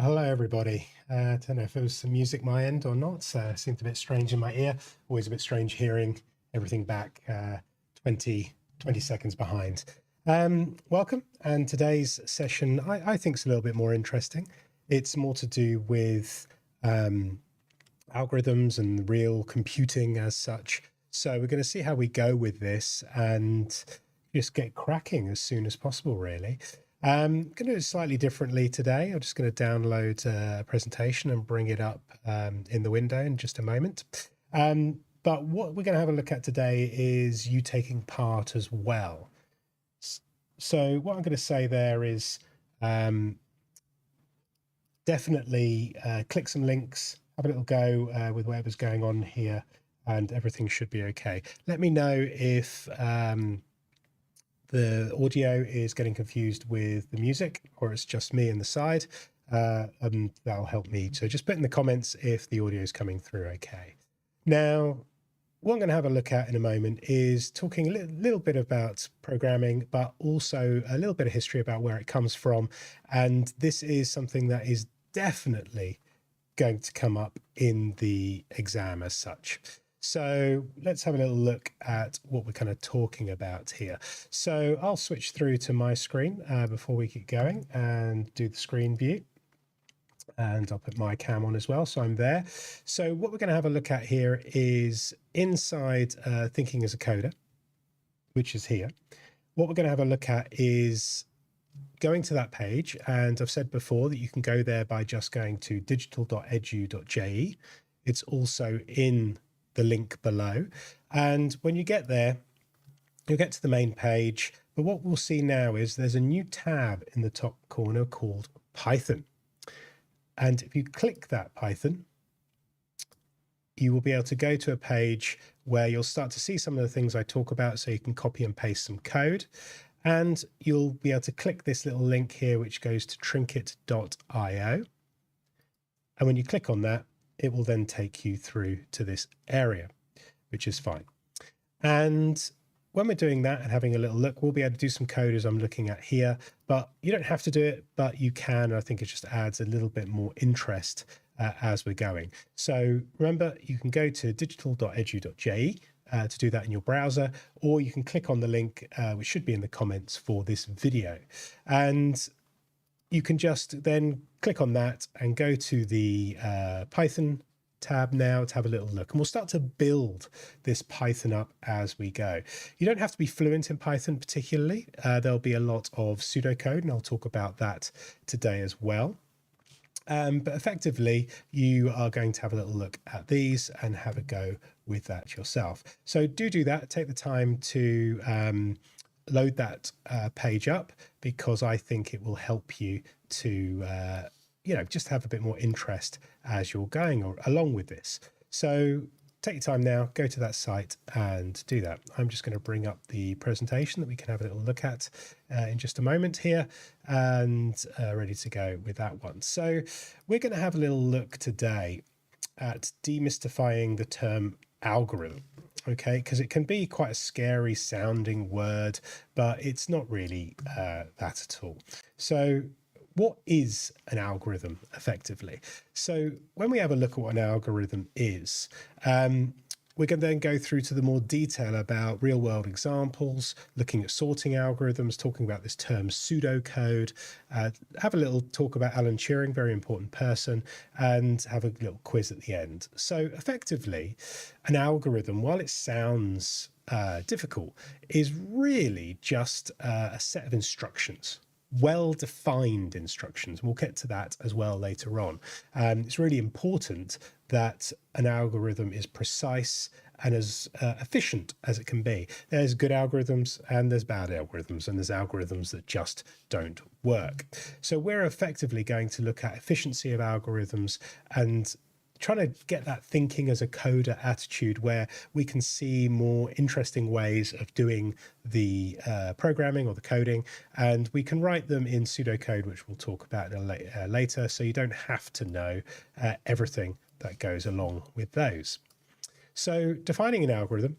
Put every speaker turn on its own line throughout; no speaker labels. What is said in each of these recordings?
Hello, everybody. I don't know if it was some music my end or not. Seemed a bit strange in my ear. Always a bit strange hearing everything back 20 seconds behind. Welcome. And today's session, I think, is a little bit more interesting. It's more to do with algorithms and real computing as such. So we're going to see how we go with this and just get cracking as soon as possible, really. I'm going to do it slightly differently today. I'm just going to download a presentation and bring it up in the window in just a moment. But what we're going to have a look at today is you taking part as well. So what I'm going to say there is definitely click some links, have a little go with whatever's going on here, and everything should be okay. Let me know if the audio is getting confused with the music, or it's just me in the side, and that'll help me. So just put in the comments if the audio is coming through okay. Now, what I'm going to have a look at in a moment is talking a little bit about programming, but also a little bit of history about where it comes from. And this is something that is definitely going to come up in the exam as such. So let's have a little look at what we're kind of talking about here. So I'll switch through to my screen before we get going and do the screen view. And I'll put my cam on as well, so I'm there. So what we're going to have a look at here is inside Thinking as a Coder, which is here. What we're going to have a look at is going to that page. And I've said before that you can go there by just going to digital.edu.je. It's also in the link below. And when you get there, you'll get to the main page. But what we'll see now is there's a new tab in the top corner called Python. And if you click that Python, you will be able to go to a page where you'll start to see some of the things I talk about, so you can copy and paste some code. And you'll be able to click this little link here, which goes to trinket.io. And when you click on that, it will then take you through to this area, which is fine. And when we're doing that and having a little look, we'll be able to do some code as I'm looking at here, but you don't have to do it, but you can. I think it just adds a little bit more interest as we're going. So remember, you can go to digital.edu.je to do that in your browser, or you can click on the link, which should be in the comments for this video. And you can just then click on that and go to the Python tab now to have a little look, and we'll start to build this Python up as we go. You don't have to be fluent in Python particularly. There'll be a lot of pseudocode, and I'll talk about that today as well. But effectively, you are going to have a little look at these and have a go with that yourself. So do that. Take the time to load that page up, because I think it will help you to just have a bit more interest as you're going or along with this. So take your time now, go to that site and do that. I'm just going to bring up the presentation that we can have a little look at in just a moment here, and ready to go with that one. So we're going to have a little look today at demystifying the term algorithm. Okay, because it can be quite a scary sounding word, but it's not really that at all. So what is an algorithm effectively? So when we have a look at what an algorithm is, we can then go through to the more detail about real world examples, looking at sorting algorithms, talking about this term pseudocode, have a little talk about Alan Turing, very important person, and have a little quiz at the end. So effectively, an algorithm, while it sounds difficult, is really just a set of instructions. Well-defined instructions. We'll get to that as well later on. It's really important that an algorithm is precise and as efficient as it can be. There's good algorithms and there's bad algorithms, and there's algorithms that just don't work. So we're effectively going to look at efficiency of algorithms and trying to get that thinking as a coder attitude, where we can see more interesting ways of doing the programming or the coding, and we can write them in pseudocode, which we'll talk about later, so you don't have to know everything that goes along with those. So defining an algorithm,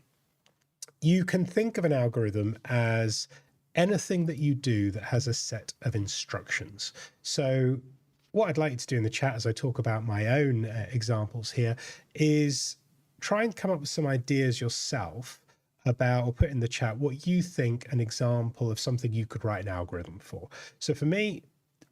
you can think of an algorithm as anything that you do that has a set of instructions. So what I'd like you to do in the chat as I talk about my own examples here is try and come up with some ideas yourself about, or put in the chat, what you think an example of something you could write an algorithm for. So for me,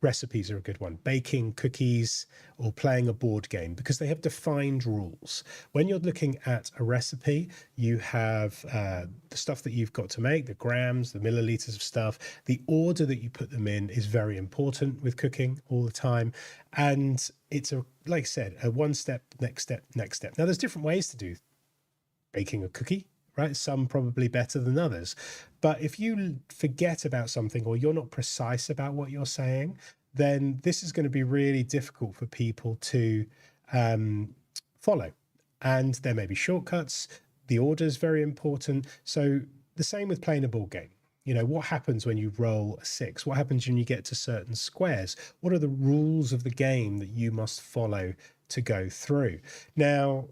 recipes are a good one. Baking cookies or playing a board game, because they have defined rules. When you're looking at a recipe, you have the stuff that you've got to make, the grams, the milliliters of stuff. The order that you put them in is very important with cooking all the time. And it's like I said, a one step, next step, next step. Now there's different ways to do baking a cookie, right? Some probably better than others. But if you forget about something, or you're not precise about what you're saying, then this is going to be really difficult for people to follow. And there may be shortcuts. The order is very important. So the same with playing a board game. You know, what happens when you roll a 6? What happens when you get to certain squares? What are the rules of the game that you must follow to go through? Now,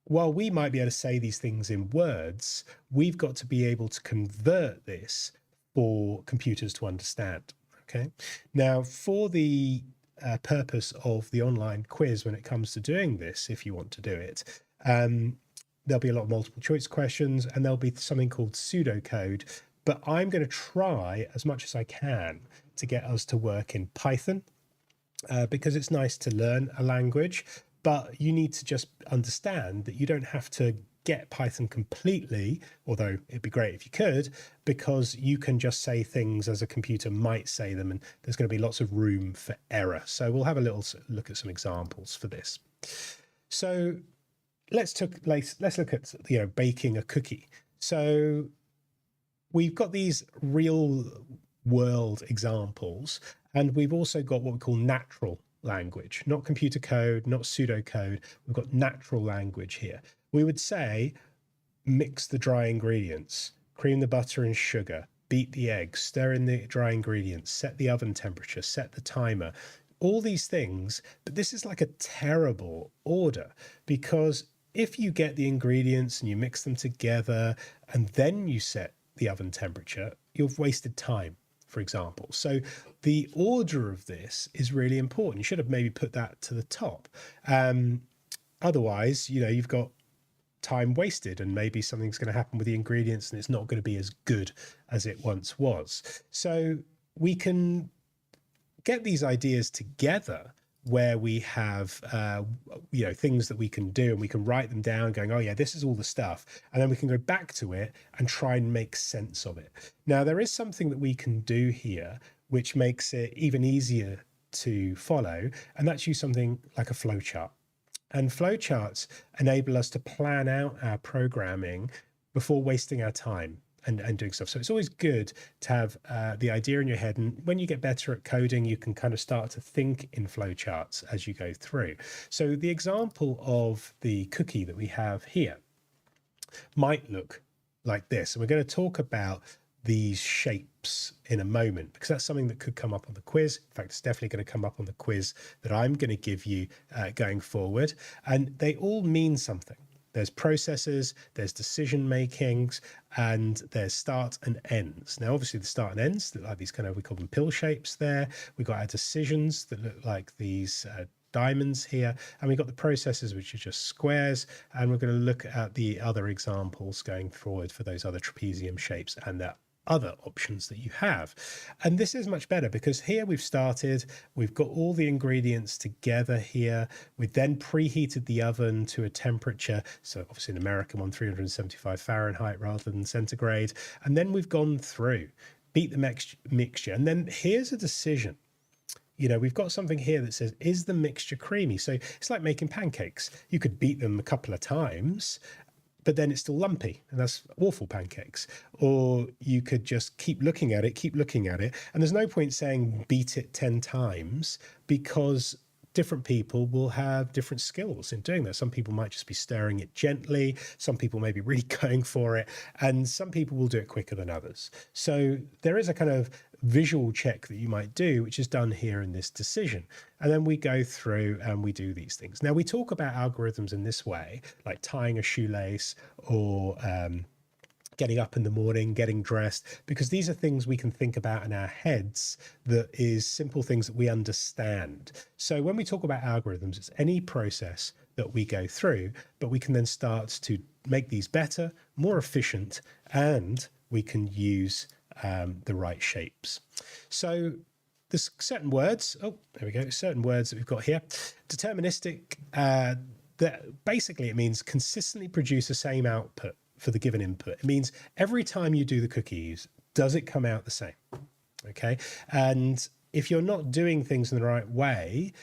while we might be able to say these things in words, we've got to be able to convert this for computers to understand. Okay. Now, for the purpose of the online quiz, when it comes to doing this, if you want to do it, there'll be a lot of multiple choice questions, and there'll be something called pseudocode. But I'm going to try as much as I can to get us to work in Python, because it's nice to learn a language. But you need to just understand that you don't have to get Python completely, although it'd be great if you could, because you can just say things as a computer might say them, and there's going to be lots of room for error. So we'll have a little look at some examples for this. So let's look at baking a cookie. So we've got these real world examples, and we've also got what we call natural language, not computer code, not pseudocode. We've got natural language here. We would say, mix the dry ingredients, cream the butter and sugar, beat the eggs, stir in the dry ingredients, set the oven temperature, set the timer, all these things. But this is like a terrible order, because if you get the ingredients and you mix them together and then you set the oven temperature, you've wasted time, for example. So the order of this is really important. You should have maybe put that to the top. Otherwise, you've got time wasted, and maybe something's going to happen with the ingredients and it's not going to be as good as it once was. So we can get these ideas together where we have things that we can do, and we can write them down going, oh yeah, this is all the stuff, and then we can go back to it and try and make sense of it. Now there is something that we can do here which makes it even easier to follow, and that's use something like a flowchart. And flowcharts enable us to plan out our programming before wasting our time and doing stuff. So it's always good to have the idea in your head. And when you get better at coding, you can kind of start to think in flowcharts as you go through. So the example of the cookie that we have here might look like this. And we're going to talk about these shapes in a moment, because that's something that could come up on the quiz. In fact, it's definitely going to come up on the quiz that I'm going to give you going forward. And they all mean something. There's processes, there's decision makings, and there's start and ends. Now, obviously the start and ends, like these kind of, we call them pill shapes there. We've got our decisions that look like these diamonds here, and we've got the processes, which are just squares. And we're going to look at the other examples going forward for those other trapezium shapes and that other options that you have. And this is much better because here we've got all the ingredients together here. We then preheated the oven to a temperature, so obviously an American one, 375 Fahrenheit rather than centigrade. And then we've gone through, beat the mixture. And then here's a decision. We've got something here that says, is the mixture creamy? So it's like making pancakes. You could beat them a couple of times, but then it's still lumpy, and that's awful pancakes. Or you could just keep looking at it, and there's no point saying beat it 10 times, because different people will have different skills in doing that. Some people might just be stirring it gently, some people may be really going for it, and some people will do it quicker than others. So there is a kind of visual check that you might do, which is done here in this decision. And then we go through and we do these things. Now we talk about algorithms in this way, like tying a shoelace or getting up in the morning, getting dressed, because these are things we can think about in our heads that is simple things that we understand. So when we talk about algorithms, it's any process that we go through, but we can then start to make these better, more efficient, and we can use the right shapes. So there's certain words. Oh, there we go. Certain words that we've got here. Deterministic, that basically it means consistently produce the same output for the given input. It means every time you do the cookies, does it come out the same? Okay. And if you're not doing things in the right way,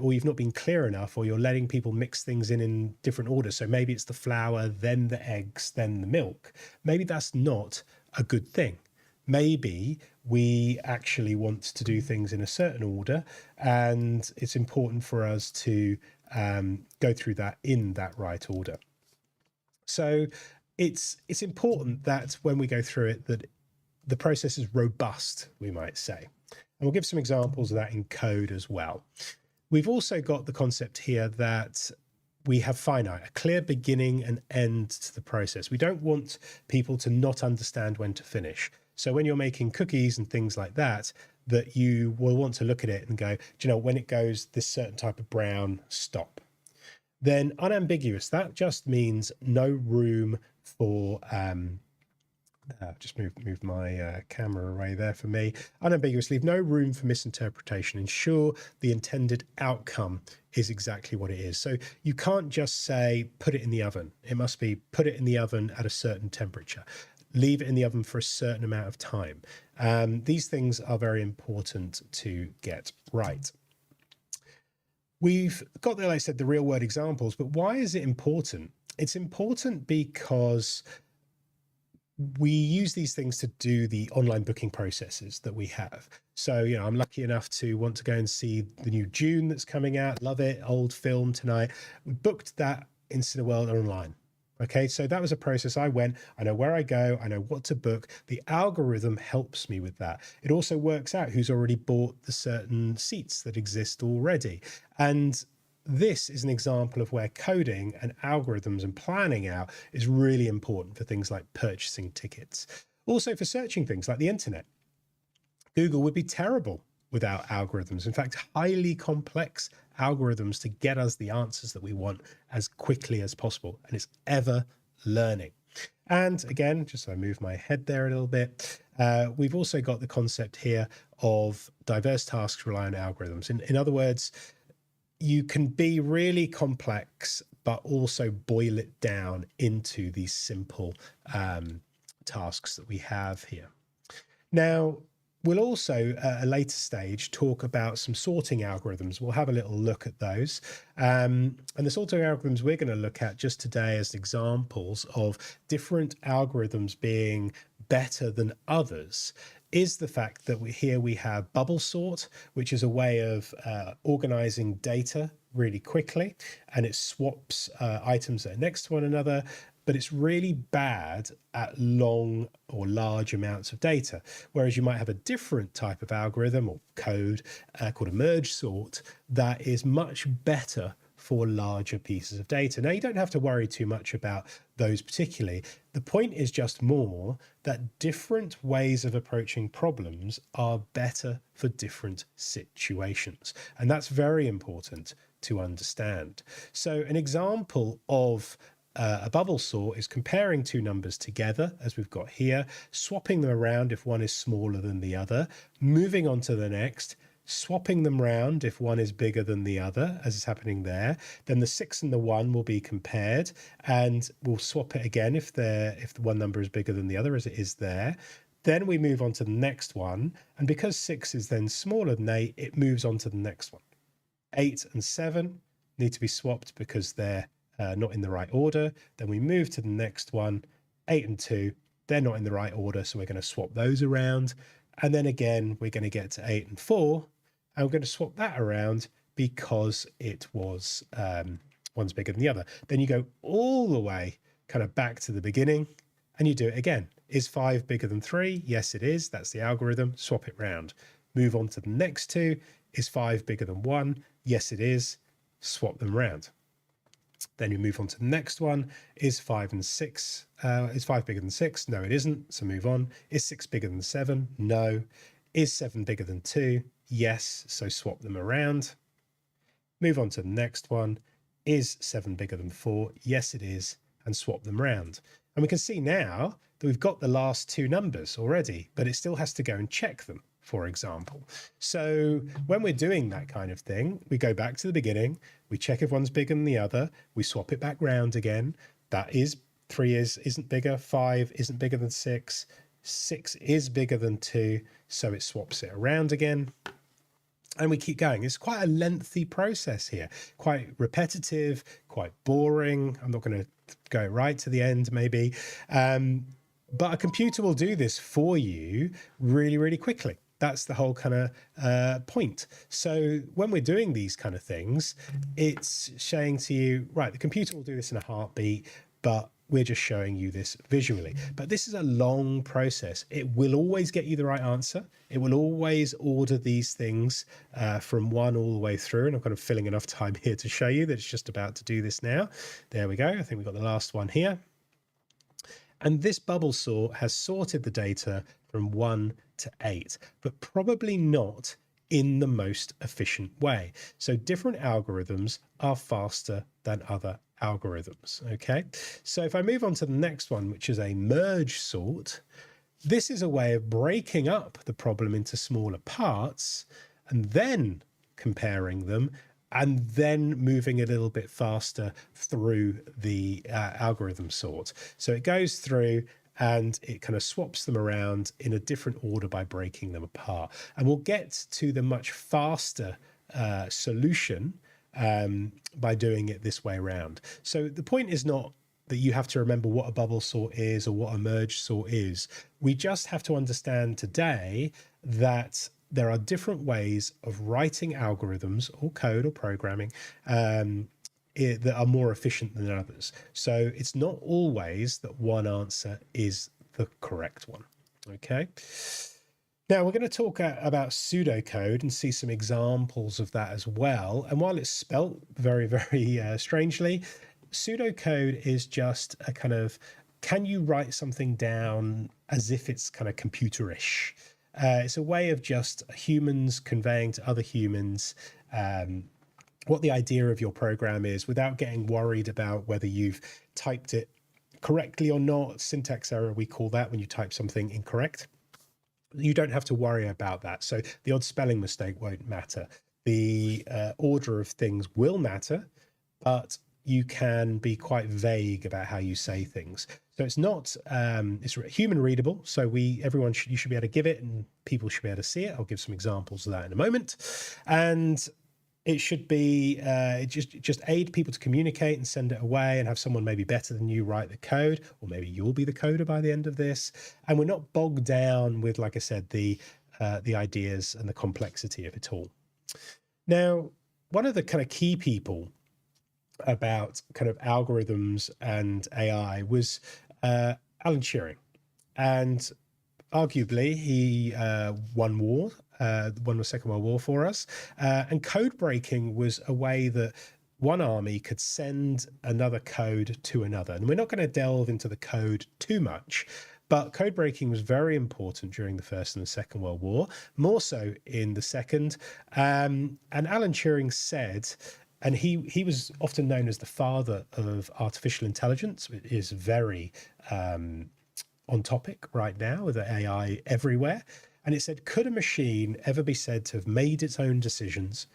or you've not been clear enough, or you're letting people mix things in different orders. So maybe it's the flour, then the eggs, then the milk. Maybe that's not a good thing. Maybe we actually want to do things in a certain order, and it's important for us to go through that in that right order. So it's important that when we go through it, that the process is robust, we might say. And we'll give some examples of that in code as well. We've also got the concept here that we have finite, a clear beginning and end to the process. We don't want people to not understand when to finish. So when you're making cookies and things like that, that you will want to look at it and go, do you know, when it goes this certain type of brown, stop. Then unambiguous, that just means no room for, just move my camera away there for me. Unambiguous, leave no room for misinterpretation. Ensure the intended outcome is exactly what it is. So you can't just say, put it in the oven. It must be put it in the oven at a certain temperature. Leave it in the oven for a certain amount of time. These things are very important to get right. We've got, like I said, the real world examples, but why is it important? It's important because we use these things to do the online booking processes that we have. So, I'm lucky enough to want to go and see the new Dune that's coming out. Love it. Old film tonight. We booked that in Cineworld online. Okay, so that was a process. I went, I know where I go, I know what to book. The algorithm helps me with that. It also works out who's already bought the certain seats that exist already. And this is an example of where coding and algorithms and planning out is really important for things like purchasing tickets. Also for searching things like the internet. Google would be terrible without algorithms. In fact, highly complex algorithms to get us the answers that we want as quickly as possible. And it's ever learning. And again, just so I move my head there a little bit, we've also got the concept here of diverse tasks rely on algorithms. In other words, you can be really complex, but also boil it down into these simple tasks that we have here. Now, we'll also, at a later stage, talk about some sorting algorithms. We'll have a little look at those. And the sorting algorithms we're going to look at just today as examples of different algorithms being better than others is the fact that here we have bubble sort, which is a way of organizing data really quickly, and it swaps items that are next to one another, but it's really bad at long or large amounts of data. Whereas you might have a different type of algorithm or code called a merge sort that is much better for larger pieces of data. Now, you don't have to worry too much about those particularly. The point is just more that different ways of approaching problems are better for different situations. And that's very important to understand. So an example of a bubble sort is comparing two numbers together, as we've got here, swapping them around if one is smaller than the other, moving on to the next, swapping them round if one is bigger than the other, as is happening there. Then the 6 and the 1 will be compared, and we'll swap it again if the one number is bigger than the other, as it is there. Then we move on to the next one, and because 6 is then smaller than 8, it moves on to the next one. 8 and 7 need to be swapped because they're not in the right order. Then we move to the next one. 8 and 2, they're not in the right order, so we're going to swap those around. And then again, we're going to get to 8 and 4, and we're going to swap that around because it was one's bigger than the other. Then you go all the way kind of back to the beginning and you do it again. Is 5 bigger than 3? Yes, it is. That's the algorithm. Swap it round. Move on to the next two. Is 5 bigger than 1? Yes, it is. Swap them round. Then you move on to the next one. Is 5 and 6? Is 5 bigger than 6? No, it isn't. So move on. Is 6 bigger than 7? No. Is 7 bigger than 2? Yes. So swap them around. Move on to the next one. Is 7 bigger than 4? Yes, it is. And swap them round. And we can see now that we've got the last two numbers already, but it still has to go and check them, for example. So when we're doing that kind of thing, we go back to the beginning, we check if one's bigger than the other, we swap it back round again. That is 3 isn't bigger, 5 isn't bigger than 6, 6 is bigger than 2, so it swaps it around again. And we keep going. It's quite a lengthy process here, quite repetitive, quite boring. I'm not going to go right to the end, maybe. But a computer will do this for you really, really quickly. That's the whole kind of point. So when we're doing these kind of things, it's saying to you, right, the computer will do this in a heartbeat, but we're just showing you this visually. But this is a long process. It will always get you the right answer. It will always order these things from one all the way through. And I'm kind of filling enough time here to show you that it's just about to do this now. There we go. I think we've got the last one here. And this bubble sort has sorted the data from 1 to 8, but probably not in the most efficient way. So different algorithms are faster than other algorithms. Okay, so if I move on to the next one, which is a merge sort, this is a way of breaking up the problem into smaller parts and then comparing them and then moving a little bit faster through the algorithm sort. So it goes through and it kind of swaps them around in a different order by breaking them apart. And we'll get to the much faster solution by doing it this way around. So the point is not that you have to remember what a bubble sort is or what a merge sort is. We just have to understand today that there are different ways of writing algorithms or code or programming that are more efficient than others. So it's not always that one answer is the correct one. Okay. Now we're going to talk about pseudocode and see some examples of that as well. And while it's spelt very, very strangely, pseudocode is just a kind of, can you write something down as if it's kind of computerish? It's a way of just humans conveying to other humans what the idea of your program is without getting worried about whether you've typed it correctly or not. Syntax error, we call that when you type something incorrect. You don't have to worry about that. So the odd spelling mistake won't matter. The order of things will matter, but you can be quite vague about how you say things. So it's not, it's human readable. So you should be able to give it and people should be able to see it. I'll give some examples of that in a moment. And it should be just aid people to communicate and send it away and have someone maybe better than you write the code, or maybe you'll be the coder by the end of this. And we're not bogged down with, like I said, the ideas and the complexity of it all. Now, one of the kind of key people about kind of algorithms and AI was Alan Turing. And arguably, he won the Second World War for us. And code breaking was a way that one army could send another code to another. And we're not going to delve into the code too much, but code breaking was very important during the First and the Second World War, more so in the Second. And Alan Turing said, and he was often known as the father of artificial intelligence. It is very on topic right now with AI everywhere. And it said, could a machine ever be said to have made its own decisions?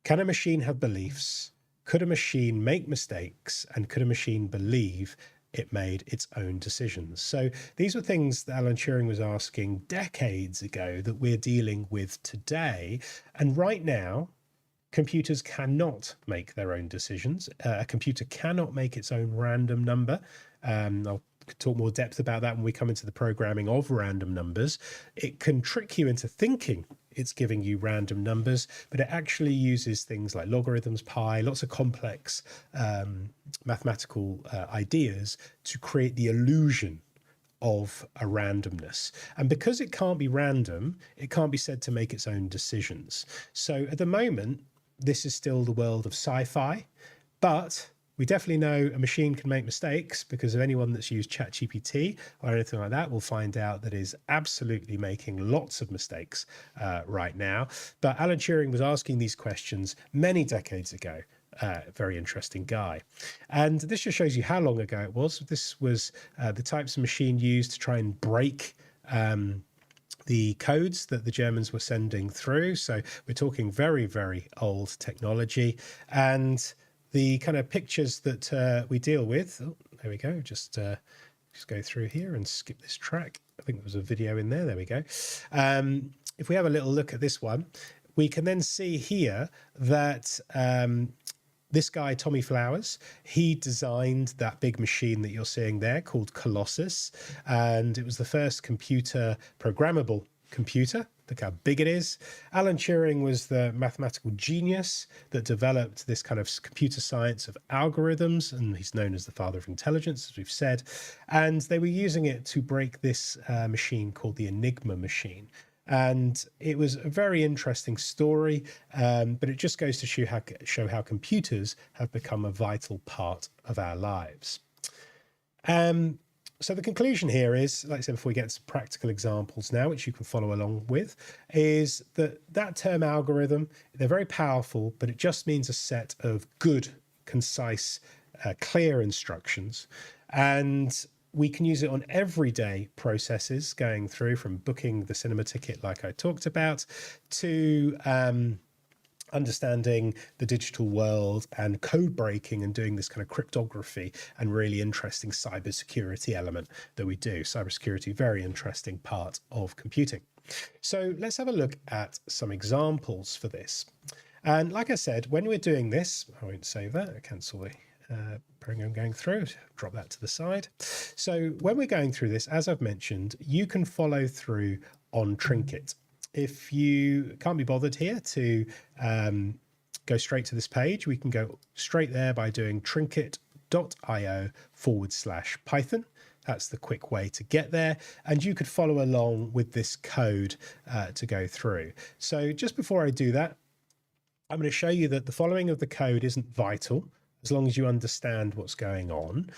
Can a machine have beliefs? Could a machine make mistakes? And could a machine believe it made its own decisions? So these were things that Alan Turing was asking decades ago that we're dealing with today. And right now, computers cannot make their own decisions. A computer cannot make its own random number. I'll talk more depth about that when we come into the programming of random numbers. It can trick you into thinking it's giving you random numbers, but it actually uses things like logarithms, pi, lots of complex mathematical ideas to create the illusion of a randomness. And because it can't be random, it can't be said to make its own decisions. So at the moment, this is still the world of sci-fi, but we definitely know a machine can make mistakes, because of anyone that's used ChatGPT or anything like that will find out that is absolutely making lots of mistakes right now. But Alan Turing was asking these questions many decades ago. Very interesting guy. And this just shows you how long ago it was. This was the types of machine used to try and break the codes that the Germans were sending through. So we're talking very, very old technology. And the kind of pictures that we deal with, oh, there we go, just go through here and skip this track. I think there was a video in there. There we go. If we have a little look at this one, we can then see here that this guy, Tommy Flowers, he designed that big machine that you're seeing there called Colossus. And it was the first computer programmable computer. Look how big it is. Alan Turing was the mathematical genius that developed this kind of computer science of algorithms, and he's known as the father of intelligence, as we've said. And they were using it to break this machine called the Enigma machine. And it was a very interesting story, but it just goes to show how computers have become a vital part of our lives. So the conclusion here is, like I said before, we get some practical examples now, which you can follow along with, is that term algorithm, they're very powerful, but it just means a set of good, concise, clear instructions. And we can use it on everyday processes, going through from booking the cinema ticket, like I talked about, to understanding the digital world and code breaking and doing this kind of cryptography and really interesting cybersecurity element that we do. Cybersecurity, very interesting part of computing. So let's have a look at some examples for this. And like I said, when we're doing this, I won't save that, I cancel the program going through, drop that to the side. So when we're going through this, as I've mentioned, you can follow through on Trinket. If you can't be bothered here to go straight to this page, we can go straight there by doing trinket.io/Python. That's the quick way to get there. And you could follow along with this code to go through. So just before I do that, I'm going to show you that the following of the code isn't vital as long as you understand what's going on.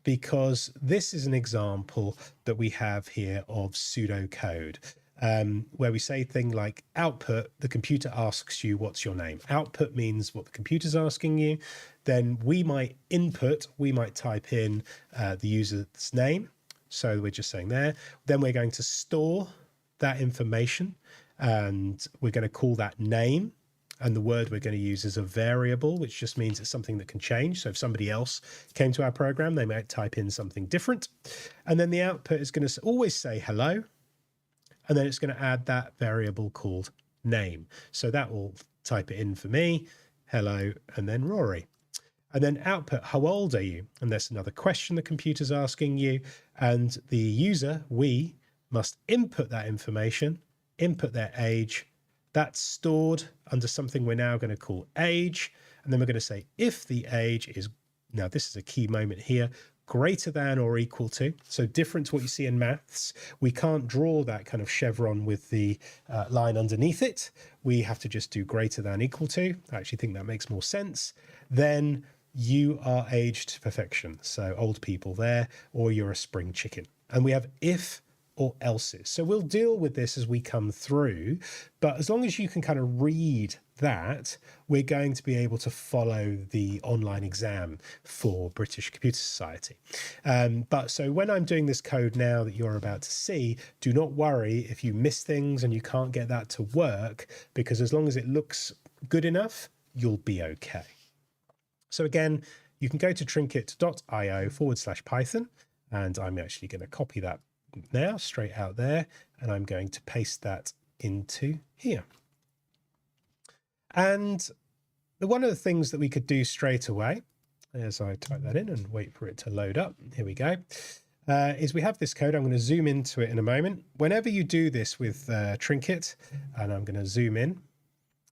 Because this is an example that we have here of pseudocode. where we say thing like output, the computer asks you what's your name. Output means what the computer's asking you. Then we might input, we might type in the user's name. So we're just saying there. Then we're going to store that information and we're going to call that name. And the word we're going to use is a variable, which just means it's something that can change. So if somebody else came to our program, they might type in something different. And then the output is going to always say hello. And then it's going to add that variable called name. So that will type it in for me, hello, and then Rory. And then output, how old are you? And there's another question the computer's asking you. And the user, we, must input that information, input their age. That's stored under something we're now going to call age. And then we're going to say if the age is, now this is a key moment here, greater than or equal to. So different to what you see in maths. We can't draw that kind of chevron with the line underneath it. We have to just do greater than equal to. I actually think that makes more sense. Then you are aged to perfection. So old people there, or you're a spring chicken. And we have if or else's. So we'll deal with this as we come through, but as long as you can kind of read that, we're going to be able to follow the online exam for British Computer Society. But so when I'm doing this code now that you're about to see, do not worry if you miss things and you can't get that to work, because as long as it looks good enough, you'll be okay. So again, you can go to trinket.io/Python, and I'm actually going to copy that now straight out there, and I'm going to paste that into here. And one of the things that we could do straight away, as I type that in and wait for it to load up, here we go, is we have this code. I'm going to zoom into it in a moment. Whenever you do this with Trinket, and I'm going to zoom in,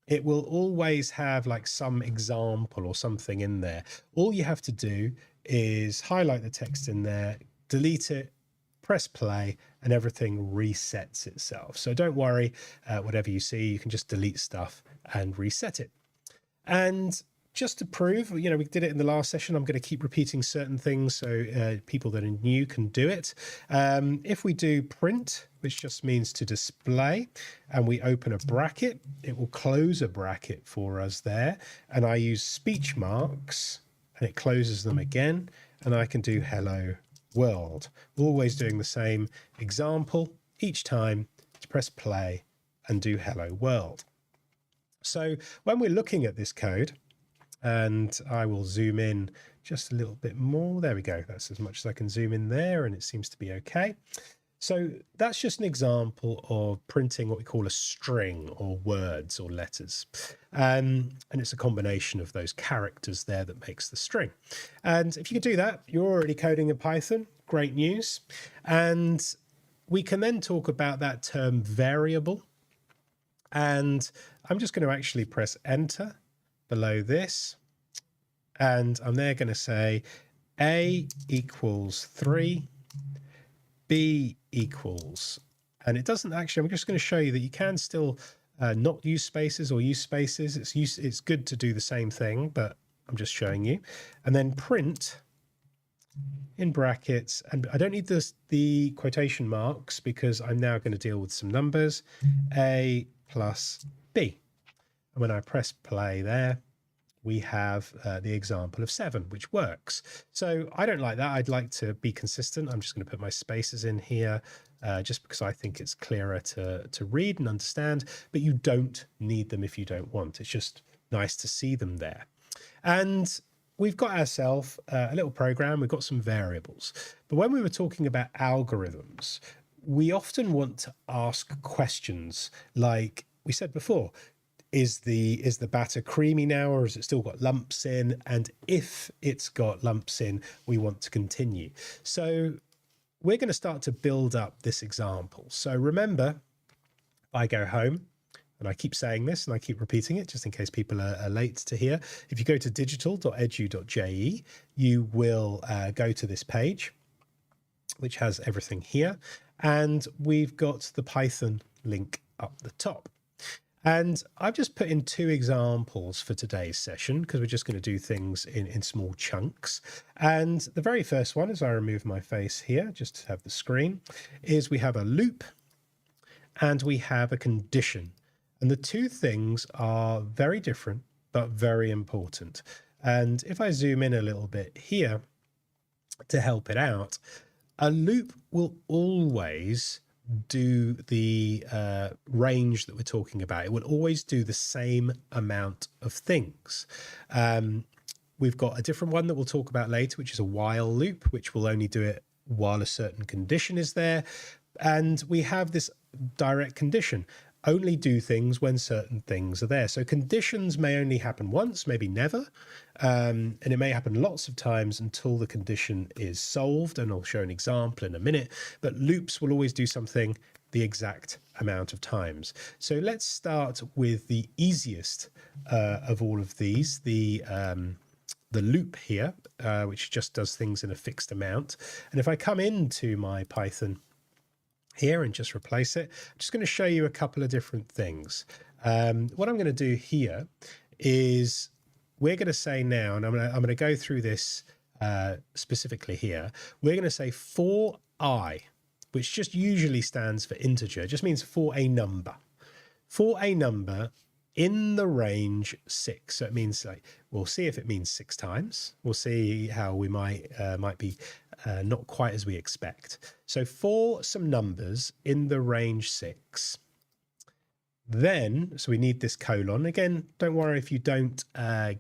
it will always have like some example or something in there. All you have to do is highlight the text in there, delete it, press play, and everything resets itself. So don't worry, whatever you see, you can just delete stuff and reset it. And just to prove, we did it in the last session. I'm going to keep repeating certain things so people that are new can do it. If we do print, which just means to display, and we open a bracket, it will close a bracket for us there. And I use speech marks and it closes them again. And I can do hello world, always doing the same example each time to press play and do hello world. So when we're looking at this code, and I will zoom in just a little bit more, there we go, that's as much as I can zoom in there, and it seems to be okay. So that's just an example of printing what we call a string, or words or letters. And it's a combination of those characters there that makes the string. And if you can do that, you're already coding in Python. Great news. And we can then talk about that term variable. And I'm just going to actually press enter below this. And I'm there going to say A equals 3. B equals, and it doesn't actually, I'm just going to show you that you can still not use spaces or use spaces. It's good to do the same thing, but I'm just showing you. And then print in brackets, and I don't need the quotation marks because I'm now going to deal with some numbers, A plus B. And when I press play there, we have the example of 7, which works. So I don't like that. I'd like to be consistent. I'm just going to put my spaces in here just because I think it's clearer to read and understand, but you don't need them if you don't want. It's just nice to see them there. And we've got ourselves a little program. We've got some variables. But when we were talking about algorithms, we often want to ask questions like we said before. Is the batter creamy now, or has it still got lumps in? And if it's got lumps in, we want to continue. So we're going to start to build up this example. So remember, I go home, and I keep saying this and I keep repeating it just in case people are late to hear. If you go to digital.edu.je, you will go to this page, which has everything here. And we've got the Python link up the top. And I've just put in 2 examples for today's session because we're just going to do things in small chunks. And the very first one, as I remove my face here, just to have the screen, is we have a loop. and we have a condition. And the two things are very different, but very important. And if I zoom in a little bit here to help it out, a loop will always do the range that we're talking about. It will always do the same amount of things. We've got a different one that we'll talk about later, which is a while loop, which will only do it while a certain condition is there. And we have this direct condition, only do things when certain things are there. So conditions may only happen once, maybe never. And it may happen lots of times until the condition is solved. And I'll show an example in a minute. But loops will always do something the exact amount of times. So let's start with the easiest of all of these, the loop here, which just does things in a fixed amount. And if I come into my Python here and just replace it, I'm just going to show you a couple of different things. What I'm going to do here is we're going to say now, and I'm going to go through this specifically here. We're going to say for I, which just usually stands for integer. It just means for a number. For a number in the range 6. So it means, like, we'll see if it means 6 times. We'll see how we might be not quite as we expect. So for some numbers in the range 6, then, so we need this colon. Again, don't worry if you don't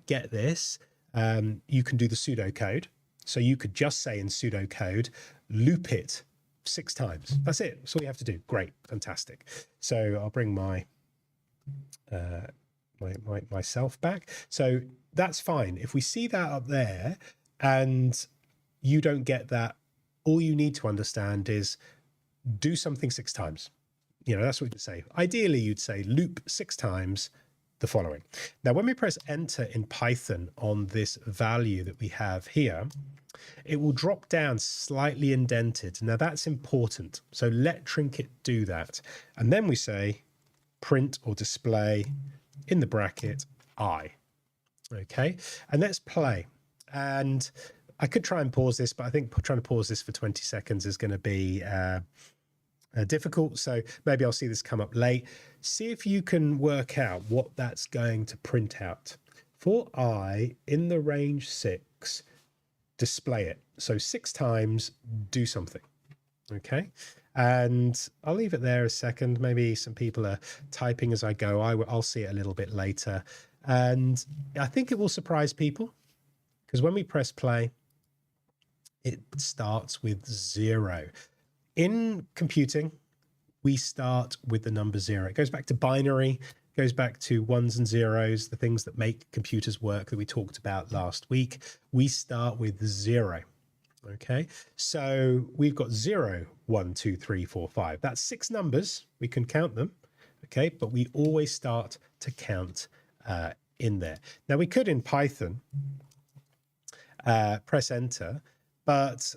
get this. You can do the pseudocode. So you could just say in pseudocode, loop it 6 times. That's it. That's all you have to do. Great. Fantastic. So I'll bring my myself back. So that's fine. If we see that up there and you don't get that, all you need to understand is do something 6 times. You know, that's what you'd say. Ideally, you'd say loop 6 times the following. Now, when we press enter in Python on this value that we have here, it will drop down slightly indented. Now, that's important. So let Trinket do that. And then we say print or display in the bracket I. Okay, and let's play. And I could try and pause this, but I think trying to pause this for 20 seconds is going to be difficult. So maybe I'll see this come up late. See if you can work out what that's going to print out. For I in the range 6, display it. So 6 times, do something. Okay. And I'll leave it there a second. Maybe some people are typing as I go. I'll see it a little bit later. And I think it will surprise people because when we press play, it starts with 0. In computing, we start with the number 0. It goes back to binary, goes back to ones and zeros, the things that make computers work that we talked about last week. We start with 0. Okay, so we've got 0, 1, 2, 3, 4, 5. That's 6 numbers. We can count them. Okay, but we always start to count in there. Now we could in Python press enter, but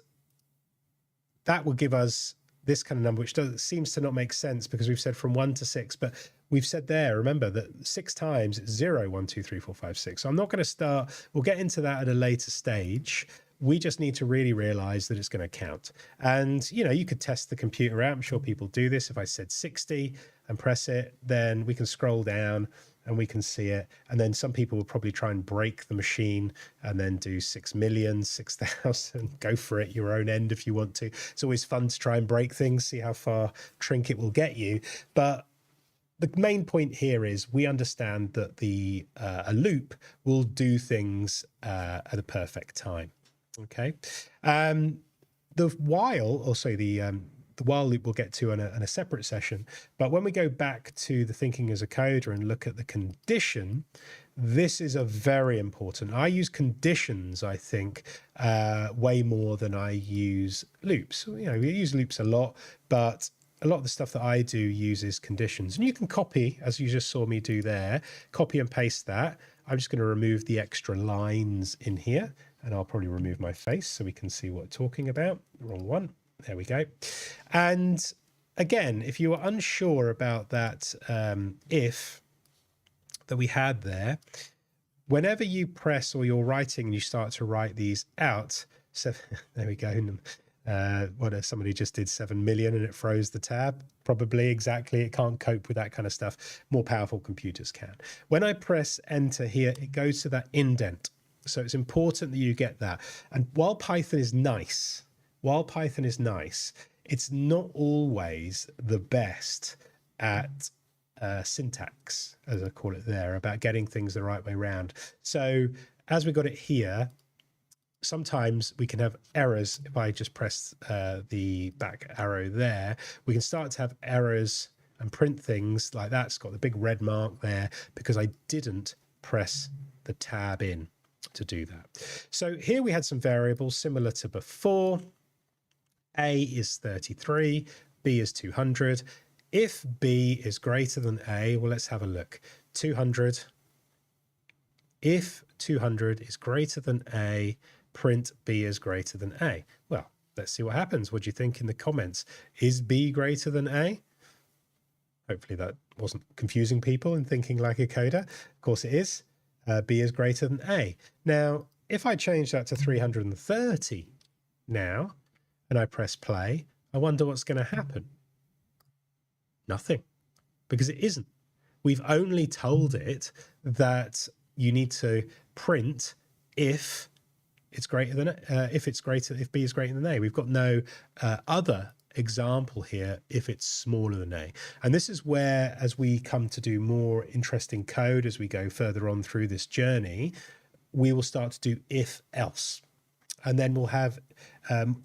that will give us this kind of number, which seems to not make sense because we've said from 1 to 6, but we've said there, remember that 6 times it's 0, 1, 2, 3, 4, 5, 6. So I'm not going to start, we'll get into that at a later stage. We just need to really realize that it's going to count. And, you know, you could test the computer out. I'm sure people do this. If I said 60 and press it, then we can scroll down and we can see it. And then some people will probably try and break the machine and then do 6 million, 6,000, go for it, your own end if you want to. It's always fun to try and break things, see how far Trinket will get you. But the main point here is we understand that a loop will do things at a perfect time. Okay. The while, also the while loop we'll get to in a separate session. But when we go back to the thinking as a coder and look at the condition, this is a very important. I use conditions, I think, way more than I use loops. You know, we use loops a lot, but a lot of the stuff that I do uses conditions. And you can copy, as you just saw me do there, copy and paste that. I'm just going to remove the extra lines in here. And I'll probably remove my face so we can see what we're talking about. Wrong one. There we go. And again, if you are unsure about that if that we had there, whenever you press or you're writing and you start to write these out, so there we go. Somebody just did 7 million and it froze the tab. Probably, exactly. It can't cope with that kind of stuff. More powerful computers can. When I press enter here, it goes to that indent. So it's important that you get that. And while Python is nice, it's not always the best at syntax, as I call it there, about getting things the right way around. So as we got it here, sometimes we can have errors. If I just press the back arrow there, we can start to have errors and print things like that. It's got the big red mark there because I didn't press the tab in to do that. So here we had some variables similar to before. A is 33, B is 200. If B is greater than A, well, let's have a look. 200. If 200 is greater than A, print B is greater than A. Well, let's see what happens. What do you think in the comments? Is B greater than A? Hopefully that wasn't confusing people and thinking like a coder. Of course it is. B is greater than A. Now, if I change that to 330 now, and I press play, I wonder what's going to happen. Nothing, because it isn't. We've only told it that you need to print if it's greater than if B is greater than A. We've got no other example here if it's smaller than A. And this is where, as we come to do more interesting code as we go further on through this journey, we will start to do if else. And then we'll have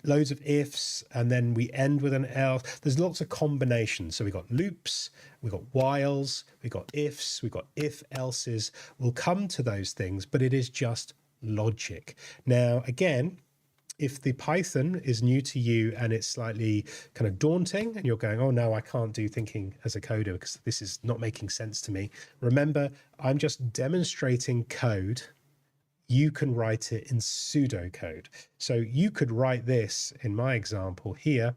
loads of ifs, and then we end with an else. There's lots of combinations. So we've got loops, we've got whiles, we've got ifs, we've got if else's. We'll come to those things, but it is just logic. Now, again, if the Python is new to you and it's slightly kind of daunting and you're going, oh no, I can't do thinking as a coder because this is not making sense to me. Remember, I'm just demonstrating code. You can write it in pseudocode. So you could write this in my example here.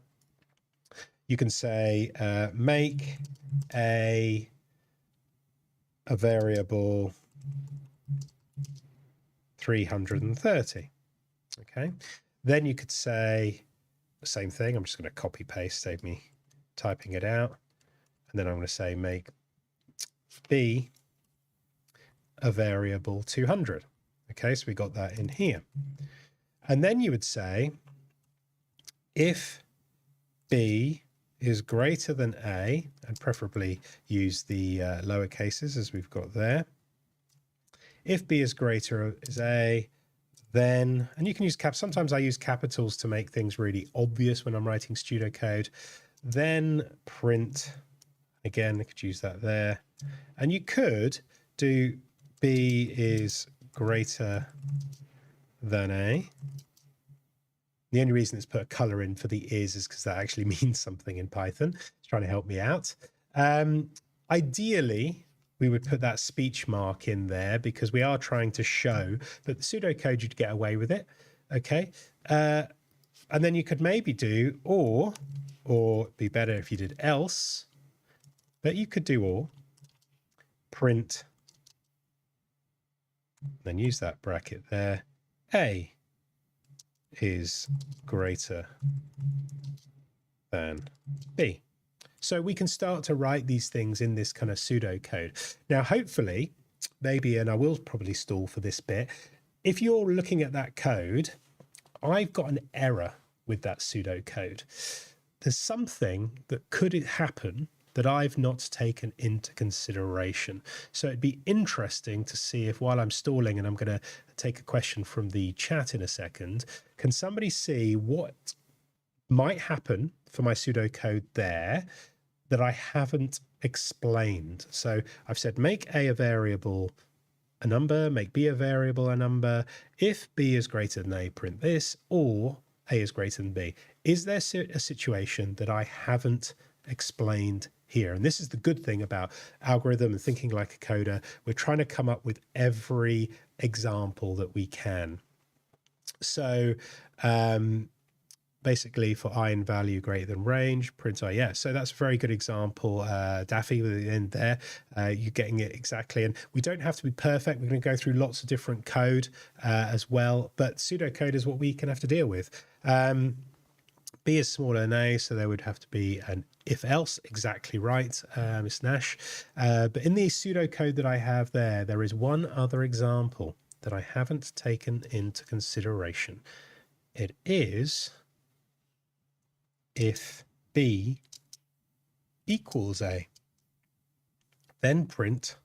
You can say, make a variable 330. Okay. Then you could say the same thing. I'm just going to copy paste, save me typing it out. And then I'm going to say make B a variable 200. Okay, so we got that in here. And then you would say, if B is greater than A, and preferably use the lower cases as we've got there. If B is greater as A, then, and you can use caps. Sometimes I use capitals to make things really obvious when I'm writing pseudocode. Then print, again, I could use that there. And you could do B is greater than A. The only reason it's put a color in for the is because that actually means something in Python. It's trying to help me out. Ideally, we would put that speech mark in there because we are trying to show that the pseudocode you'd get away with it. Okay. And then you could maybe do or it'd be better if you did else, but you could do or, print, then use that bracket there. A is greater than B. So we can start to write these things in this kind of pseudocode. Now, hopefully, maybe, and I will probably stall for this bit, if you're looking at that code, I've got an error with that pseudocode. There's something that could happen that I've not taken into consideration. So it'd be interesting to see if, while I'm stalling, and I'm going to take a question from the chat in a second, can somebody see what might happen for my pseudocode there that I haven't explained? So I've said make A a variable a number, make B a variable a number. If B is greater than A, print this, or A is greater than B. Is there a situation that I haven't explained here? And this is the good thing about algorithm and thinking like a coder. We're trying to come up with every example that we can. So basically for I in value greater than range, print I. Yeah, so that's a very good example, Daffy, with the end there. You're getting it exactly. And we don't have to be perfect. We're going to go through lots of different code as well, but pseudocode is what we can have to deal with. B is smaller than A, so there would have to be an if else. Exactly right, Miss Nash. But in the pseudocode that I have there is one other example that I haven't taken into consideration. It is if B equals A, then print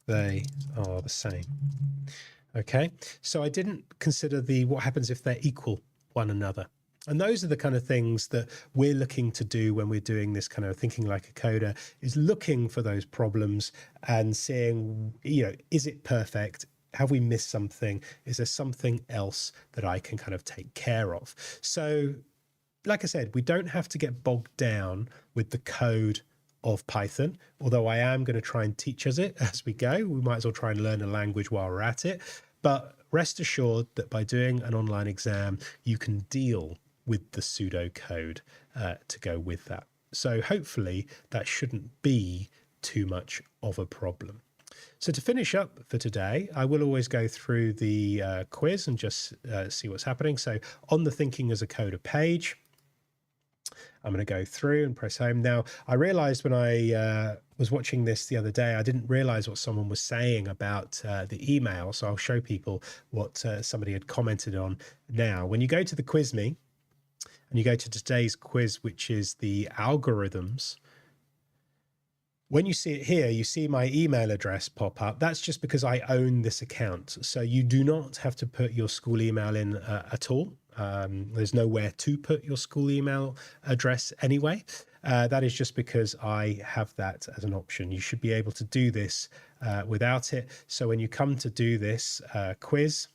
they are the same. Okay, so I didn't consider what happens if they're equal one another. And those are the kind of things that we're looking to do when we're doing this kind of thinking like a coder, is looking for those problems and seeing, is it perfect? Have we missed something? Is there something else that I can kind of take care of? So, like I said, we don't have to get bogged down with the code of Python, although I am going to try and teach us it as we go. We might as well try and learn a language while we're at it. But rest assured that by doing an online exam, you can deal with the pseudocode to go with that. So hopefully that shouldn't be too much of a problem. So to finish up for today, I will always go through the quiz and just see what's happening. So on the Thinking as a Coder page, I'm going to go through and press home. Now, I realized when I was watching this the other day, I didn't realize what someone was saying about the email. So I'll show people what somebody had commented on now. When you go to the QuizMe and you go to today's quiz, which is the algorithms, when you see it here, you see my email address pop up. That's just because I own this account. So you do not have to put your school email in at all. There's nowhere to put your school email address anyway. That is just because I have that as an option. You should be able to do this without it. So when you come to do this quiz,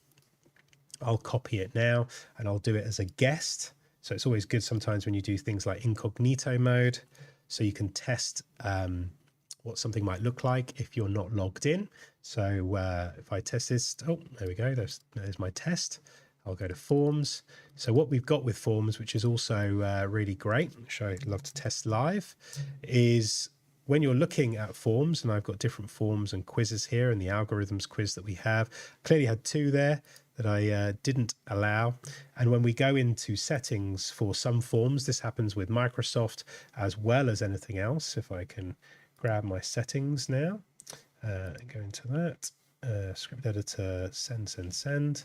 I'll copy it now and I'll do it as a guest. So it's always good sometimes when you do things like incognito mode, so you can test what something might look like if you're not logged in. So if I test this, oh, there we go. There's my test. I'll go to forms. So what we've got with forms, which is also really great, which I'd love to test live, is when you're looking at forms, and I've got different forms and quizzes here, and the algorithms quiz that we have, clearly had two there that I didn't allow. And when we go into settings for some forms, this happens with Microsoft as well as anything else. If I can grab my settings now, go into that, script editor, send.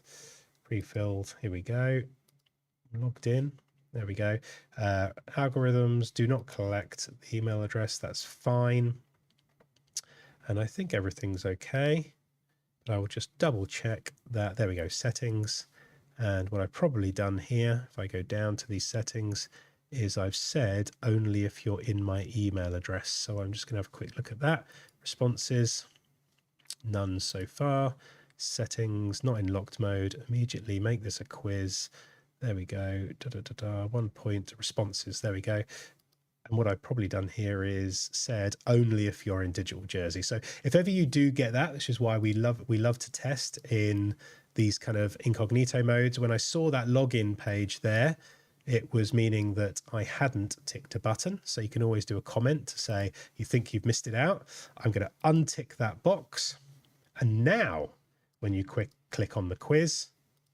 Pre-filled, here we go, logged in, there we go. Algorithms do not collect the email address, that's fine. And I think everything's okay, but I will just double check that. There we go, settings. And what I've probably done here, if I go down to these settings, is I've said only if you're in my email address. So I'm just gonna have a quick look at that. Responses, none so far. Settings, not in locked mode. Immediately make this a quiz. There we go. 1 point responses. There we go. And what I've probably done here is said only if you're in Digital Jersey. So if ever you do get that, which is why we love to test in these kind of incognito modes. When I saw that login page there, it was meaning that I hadn't ticked a button. So you can always do a comment to say you think you've missed it out. I'm going to untick that box. And now, when you click on the quiz,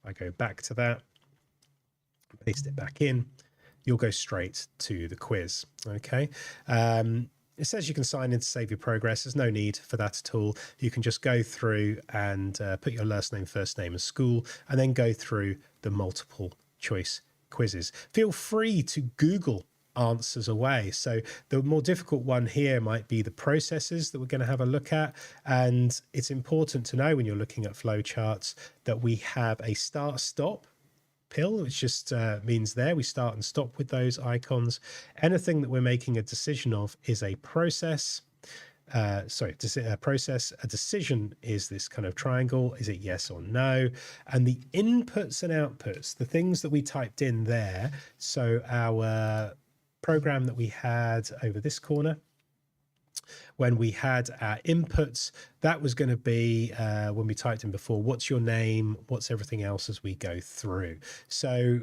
I go back to that, paste it back in, you'll go straight to the quiz, okay? It says you can sign in to save your progress. There's no need for that at all. You can just go through and put your last name, first name and school, and then go through the multiple choice quizzes. Feel free to Google answers away. So the more difficult one here might be the processes that we're going to have a look at. And it's important to know when you're looking at flowcharts that we have a start-stop pill, which just means there we start and stop with those icons. Anything that we're making a decision of is a process. A decision is this kind of triangle. Is it yes or no? And the inputs and outputs, the things that we typed in there. So our program that we had over this corner, when we had our inputs, that was going to be when we typed in before, what's your name, what's everything else as we go through. So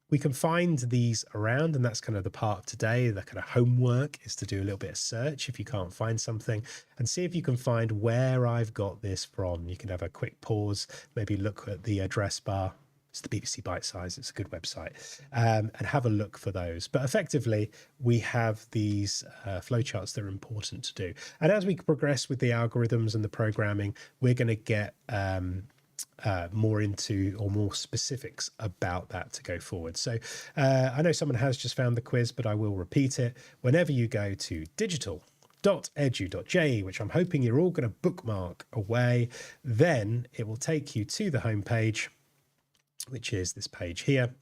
we can find these around, and that's kind of the part of today. The kind of homework is to do a little bit of search if you can't find something and see if you can find where I've got this from. You can have a quick pause, maybe look at the address bar It's the BBC Bite Size. It's a good website, and have a look for those. But effectively, we have these flowcharts that are important to do. And as we progress with the algorithms and the programming, we're going to get more into or more specifics about that to go forward. So I know someone has just found the quiz, but I will repeat it. Whenever you go to digital.edu.je, which I'm hoping you're all going to bookmark away, then it will take you to the homepage, which is this page here.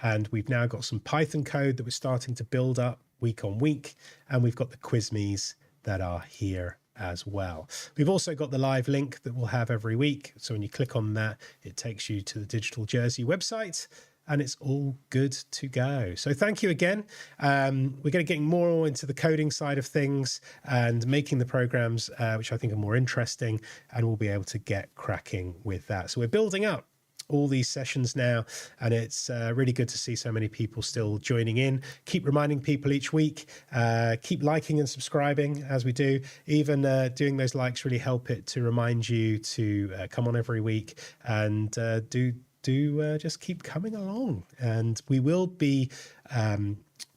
And we've now got some Python code that we're starting to build up week on week. And we've got the Quizmes that are here as well. We've also got the live link that we'll have every week. So when you click on that, it takes you to the Digital Jersey website, and it's all good to go. So thank you again. We're going to get more into the coding side of things and making the programs, which I think are more interesting, and we'll be able to get cracking with that. So we're building up all these sessions now, and it's really good to see so many people still joining in. Keep reminding people each week, keep liking and subscribing as we do. Even doing those likes really help it to remind you to come on every week, and just keep coming along. And we will be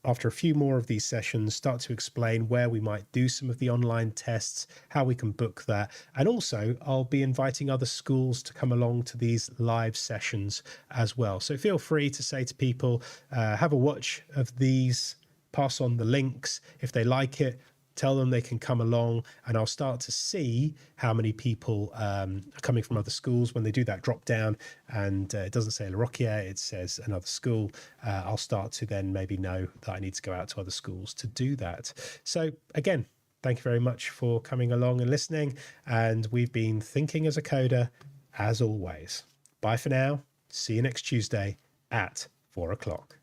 after a few more of these sessions, start to explain where we might do some of the online tests, how we can book that. And also, I'll be inviting other schools to come along to these live sessions as well. So feel free to say to people, have a watch of these, pass on the links. If they like it, tell them they can come along, and I'll start to see how many people are coming from other schools. When they do that drop down and it doesn't say La Rocquiere, it says another school, I'll start to then maybe know that I need to go out to other schools to do that. So again, thank you very much for coming along and listening. And we've been Thinking as a Coder, as always. Bye for now. See you next Tuesday at 4 o'clock.